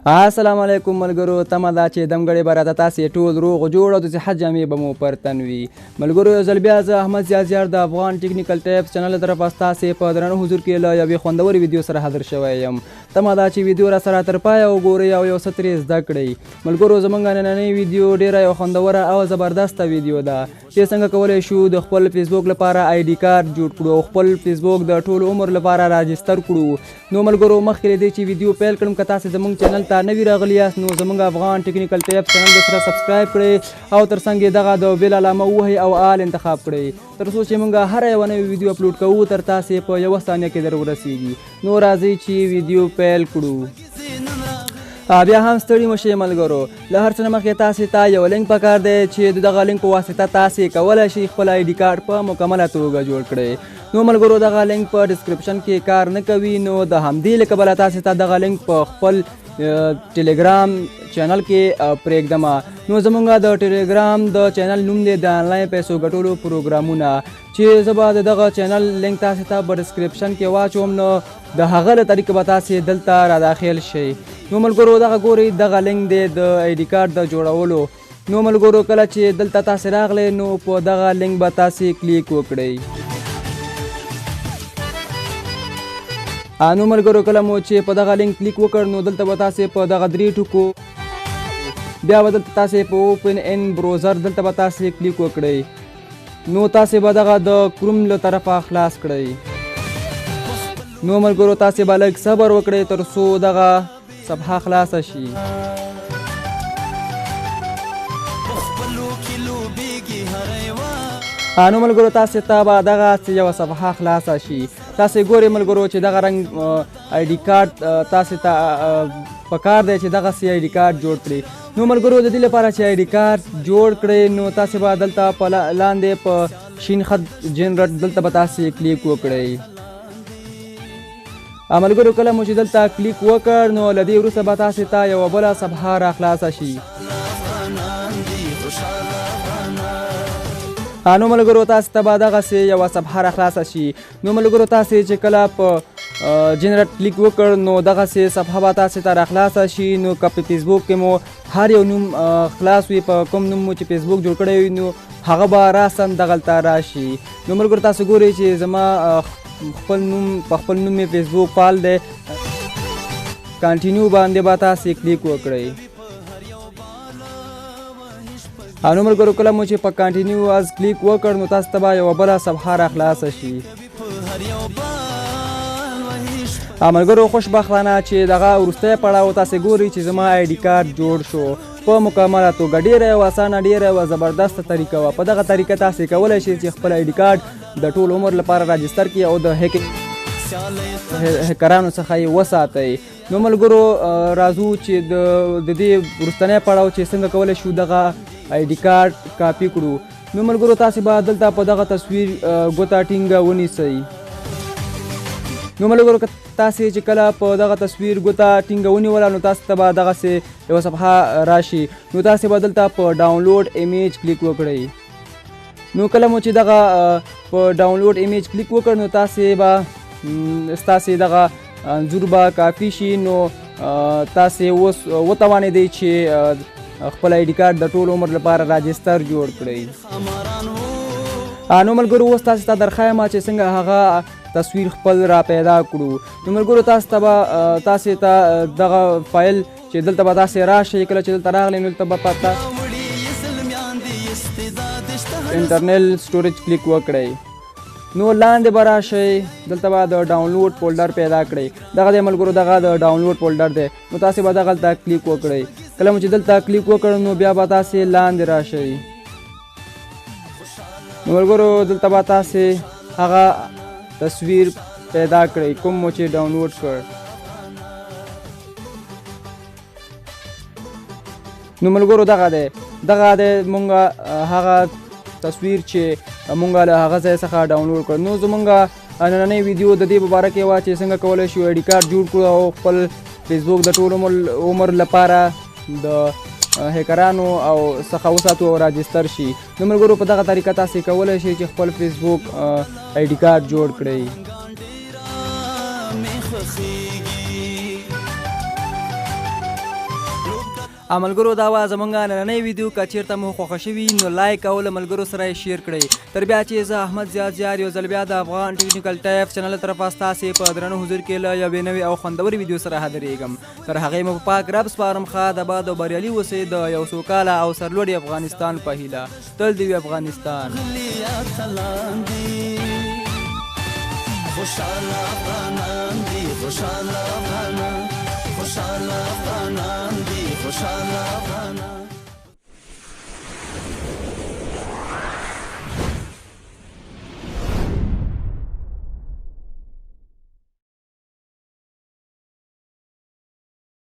السلام علیکم ملګرو، تمه ده چې دمګړې به راته تاسې ټول روغ جوړ او د صحت جامې به مو پر تن وي. ملګرو یو ځل بیا زه احمد زیا زیار د افغان ټیکنیکل ټیپس چینل له طرفه ستاسې په درنه حضور کې له یوې خوندورې ویډیو سره حاضر شوی یم. تمه ده چې ویډیو را سره تر پایه وګورئ او یو څه ترې زده کړئ. ملګرو زموږ نننۍ ویډیو ډېره یو خوندوره او زبردسته ویډیو ده چې څنګه کولی شو د خپل فیسبوک لپاره آیډي کارت جوړ کړو او خپل فیسبوک د ټول عمر لپاره راجستر کړو. نو ملګرو مخکې له دې چې ویډیو پیل کړم که تاسې زموږ چینل ته نوي راغلي یاست نو زموږ افغان ټیکنیکل ټیپس چینل د سره سبسکرایب کړئ او تر څنګ یې دغه د بیل علامه ووهئ او آل انتخاب کړئ تر څو چې موږ هره یوه نوې ویډیو اپلوډ کوو تر تاسې په یوه ثانیه کې در ورسیږي. نو راځئ چې ویډیو پیل کړو. بیا هم ستړي مه شئ ملګرو، له هر څه نه مخکې تاسې ته یو لینک پکار دی چې د دغه لینک په واسطه تاسې کولی شئ خپل آیډي کارت په مکمله توګه جوړ کړئ. نو ملګرو دغه لینک په ډسکرپشن کې کار نه کوي، نو د همدې له کبله تاسې ته دغه لینک په خپل ټلګرام چینل کې پرېږدم. نو زمونږ د ټلګرام د چینل نوم دی د آنلاین پیسو ګټلو پروګرامونه، چې زه به د دغه چینل لینک تاسې ته په ډسکرپشن کې واچوم، نو د هغه له طریقې به تاسې دلته را داخل شئ. نو ملګرو دغه ګورئ دغه لینک دی د آیډي کارت د جوړولو. نو ملګرو کله چې دلته تاسې راغلی نو په دغه لینک به تاسې کلیک وکړئ. نو ملګرو کله مو چې په دغه لینک کلیک وکړ نو دلته به تاسې په دغه درې ټکو بیا به دلته تاسې په اوپن ان بروزر دلته به تاسې کلیک وکړئ. نو تاسې به دغه د کروم له طرفه خلاص کړئ. نو ملګرو تاسې به لږ صبر وکړئ تر څو دغه صفحه خلاصه شي. نو ملګرو تاسې ته به دغه یوه صفحه خلاصه شي. تاسې ګورئ ملګرو چې دغه رنګ آیډي کارت تاسې ته پکار دی چې دغسې آیډي کارت جوړ کړئ. نو ملګرو د دې لپاره چې آیډي کارت جوړ کړئ نو تاسې به دلته په لاندې په شین خط جنریټ دلته به تاسې کلیک وکړئ. ملګرو کله مو چې دلته کلیک وکړ نو له دې وروسته به تاسې ته یوه بله صفحه را خلاصه شي. نو ملګرو تاسې ته به دغسې یوه صفحه را خلاصه شي. نو ملګرو تاسې چې کله په جنریټ کلیک وکړ نو دغسې صفحه به تاسې ته را خلاصه شي. نو که په فیسبوک کې مو هر یو نوم خلاص وي، په کوم نوم مو چې فیسبوک جوړ کړی وي نو هغه به راسم دغلته راشي. نو ملګرو تاسې ګورئ چې زما خپل نوم په خپل نوم مې فیسبوک فعال دی. کانټینیو باندې به تاسې کلیک وکړئ. نو ملګرو کله مو چې په کانټینیو از کلیک وکړ نو تاسو ته به یوه بله صفحه را خلاصه شي. ملګرو خوشبختانه چې دغه وروستی پړاو تاسې ګورئ چې زما آیډي کارت جوړ شو په مکمله توګه. ډېره یوه اسانه ډېره یوه زبردسته طریقه وه. په دغه طریقه تاسې کولی شئ چې خپل آیډي کارت د ټول عمر لپاره راجستر کړئ او د هیکرانو څخه یې وساتئ. نو ملګرو راځو چې د دې وروستنی پړاو چې څنګه کولی شو دغه آیډي کارت کاپي کړو. نو ملګرو تاسې به دلته په دغه تصویر ګوته ټینګه ونیسئ. نو ملګرو که تاسې چې کله په دغه تصویر ګوته ټینګه ونیوله نو تاسې ته به دغسې یوه صفحه راشي. نو تاسې به دلته په ډاونلوډ ایمیج کلیک وکړئ. نو کله مو چې دغه په ډاونلوډ ایمیج کلیک وکړ نو تاسې به ستاسې دغه انځور به کافي شي. نو تاسې اوس وتوانېدئ چې خپل آیډي کارت د ټول عمر لپاره راجستر جوړ کړئ. نو ملګرو اوس تاسې ته درښایم چې څنګه هغه تصویر خپل را پیدا کړو. نو ملګرو تاسې ته دغه فایل چې دلته به تاسې راشئ، کله چې دلته راغلی نو دلته به په انټرنل سټوریج کلیک وکړئ. نو لاندې به راشئ، دلته به د ډاونلوډ فولډر پیدا کړئ. دغه دی ملګرو دغه د ډاونلوډ فولډر دی. نو تاسې به دغلته کلیک وکړئ. کله مو چې دلته کلیک وکړ نو بیا به تاسې لاندې راشئ. نو ملګرو دلته به تاسې هغه تصویر پیدا کړئ کوم مو چې ډاونلوډ کړ. نو ملګرو دغه دی مونږ هغه تصویر چې مونږ له هغه ځای څخه ډاونلوډ کړ. نو زمونږ نننۍ ویډیو د دې په باره کې وه چې څنګه کولی شو آیډي کارت جوړ کړو او خپل فیسبوک د ټول عمر لپاره د هیکرانو او څخه وساتو او راجستر شي. نو ملګرو په دغه طریقه تاسې کولی شئ چې خپل فیسبوک آیډي کارت جوړ کړئ. ملګرو دا وه زمونږ نننۍ ویډیو که چېرته مو خوښه شوي نو لایک او له ملګرو سره یې شیر کړئ. تر بیا چې زه احمد زیا زیار یو ځل بیا د افغان ټیکنیکل ټیپس چینل له طرفه ستاسې په درنه حضور کې له یوې نوې او خوندورې ویډیو سره حاضرېږم. تر هغې مو په پاک رب سپارم ښه د باد او بریالي اوسئ د یو سوکاله او سرلوړي افغانستان په هیله. تل دې وي افغانستان. خوشحاله افغانان دي خوشحاله افغانان خوشحاله افغانان دي خوشحاله افغانان